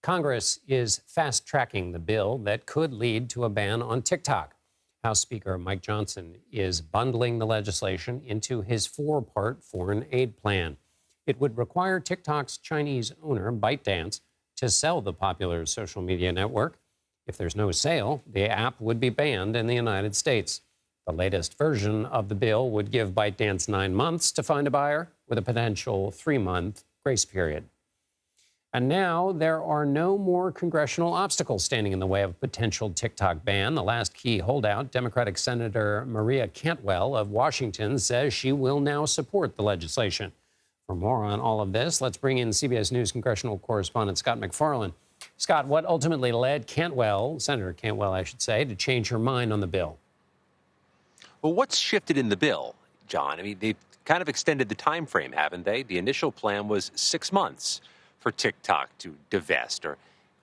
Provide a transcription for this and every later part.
Congress is fast-tracking the bill that could lead to a ban on TikTok. House Speaker Mike Johnson is bundling the legislation into his four-part foreign aid plan. It would require TikTok's Chinese owner, ByteDance, to sell the popular social media network. If there's no sale, the app would be banned in the United States. The latest version of the bill would give ByteDance 9 months to find a buyer, with a potential 3-month grace period. And now there are no more congressional obstacles standing in the way of a potential TikTok ban. The last key holdout, Democratic Senator Maria Cantwell of Washington, says she will now support the legislation. For more on all of this, let's bring in CBS News congressional correspondent Scott MacFarlane. Scott, what ultimately led Senator Cantwell, I should say, to change her mind on the bill? Well, what's shifted in the bill, John? I mean, they've kind of extended the time frame, haven't they? The initial plan was 6 months for TikTok to divest or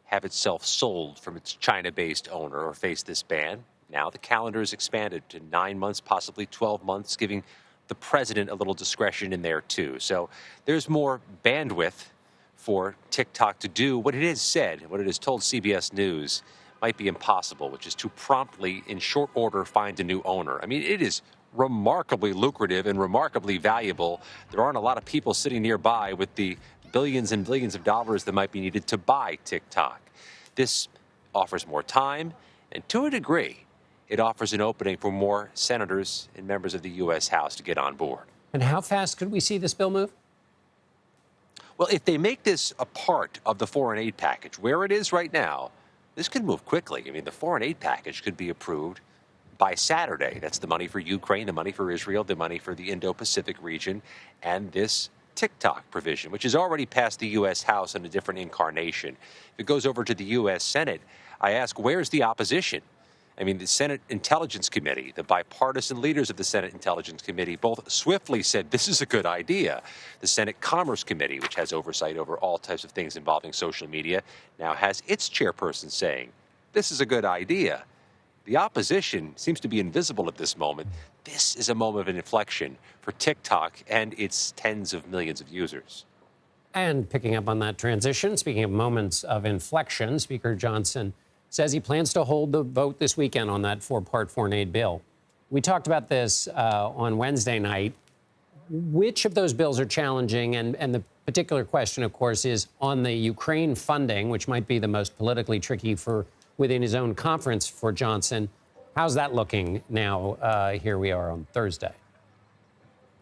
have itself sold from its China-based owner or face this ban. Now the calendar is expanded to 9 months, possibly 12 months, giving the president a little discretion in there, too. So there's more bandwidth for TikTok to do what it has said, what it has told CBS News might be impossible, which is to promptly, in short order, find a new owner. I mean, it is remarkably lucrative and remarkably valuable. There aren't a lot of people sitting nearby with the billions and billions of dollars that might be needed to buy TikTok. This offers more time, and to a degree, it offers an opening for more senators and members of the U.S. House to get on board. And how fast could we see this bill move? Well, if they make this a part of the foreign aid package, where it is right now, this could move quickly. I mean, the foreign aid package could be approved by Saturday. That's the money for Ukraine, the money for Israel, the money for the Indo-Pacific region, and this TikTok provision, which has already passed the U.S. House in a different incarnation. If it goes over to the U.S. Senate, I ask, where's the opposition? I mean, the Senate Intelligence Committee, the bipartisan leaders of the Senate Intelligence Committee, both swiftly said this is a good idea. The Senate Commerce Committee, which has oversight over all types of things involving social media, now has its chairperson saying this is a good idea. The opposition seems to be invisible at this moment. This is a moment of inflection for TikTok and its tens of millions of users. And picking up on that transition, speaking of moments of inflection, Speaker Johnson says he plans to hold the vote this weekend on that four-part foreign aid bill. We talked about this on Wednesday night. Which of those bills are challenging? And the particular question, of course, is on the Ukraine funding, which might be the most politically tricky within his own conference for Johnson. How's that looking now? Here we are on Thursday.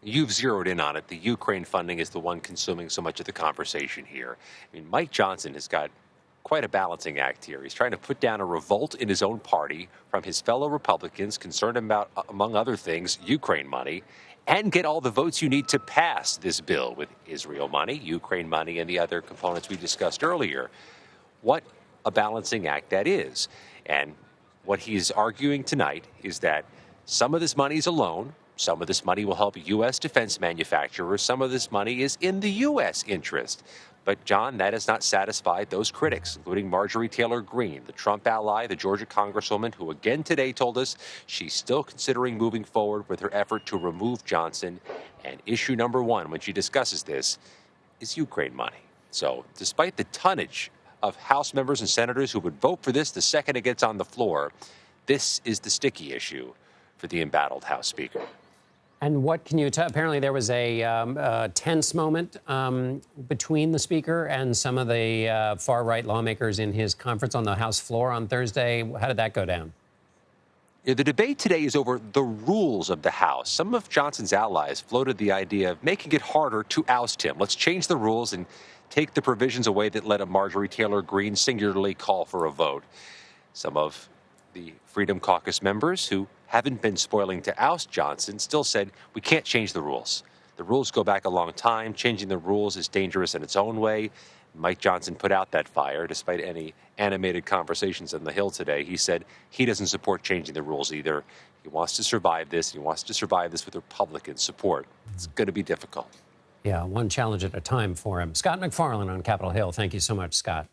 You've zeroed in on it. The Ukraine funding is the one consuming so much of the conversation here. I mean, Mike Johnson has got quite a balancing act here. He's trying to put down a revolt in his own party from his fellow Republicans concerned about, among other things, Ukraine money, and get all the votes you need to pass this bill with Israel money, Ukraine money, and the other components we discussed earlier. What a balancing act that is. And what he's arguing tonight is that some of this money is a loan, some of this money will help U.S. defense manufacturers, some of this money is in the U.S. interest. But, John, that has not satisfied those critics, including Marjorie Taylor Greene, the Trump ally, the Georgia congresswoman, who again today told us she's still considering moving forward with her effort to remove Johnson. And issue number one, when she discusses this, is Ukraine money. So despite the tonnage of House members and senators who would vote for this the second it gets on the floor, this is the sticky issue for the embattled House Speaker. And what can you tell? Apparently there was a tense moment between the Speaker and some of the far-right lawmakers in his conference on the House floor on Thursday. How did that go down? The debate today is over the rules of the House. Some of Johnson's allies floated the idea of making it harder to oust him. Let's change the rules and take the provisions away that let a Marjorie Taylor Greene singularly call for a vote. Some of the Freedom Caucus members who haven't been spoiling to oust Johnson still said, we can't change the rules. The rules go back a long time. Changing the rules is dangerous in its own way. Mike Johnson put out that fire. Despite any animated conversations on the Hill today, he said he doesn't support changing the rules either. He wants to survive this. He wants to survive this with Republican support. It's going to be difficult. Yeah, one challenge at a time for him. Scott MacFarlane on Capitol Hill. Thank you so much, Scott.